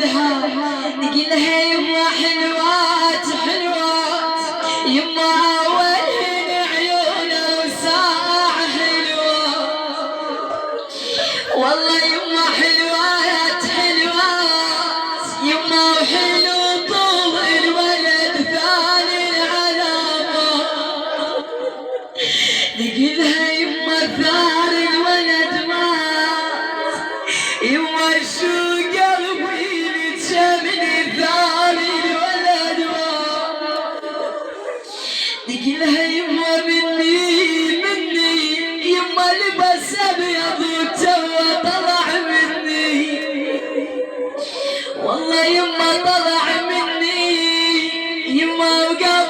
ولدها نقلها يما حلوات حلوات يما وين عيونه وساعة حلوات والله يما حلوات حلوات يما وحلو طول الولد ثاني العلامات نقلها يما ثار الولد مات يما شو قلبي لتشمني ثار الولد مات نقلها يما مني يما لبس ابيض وتوه طلع مني والله يما طلع مني يما وقال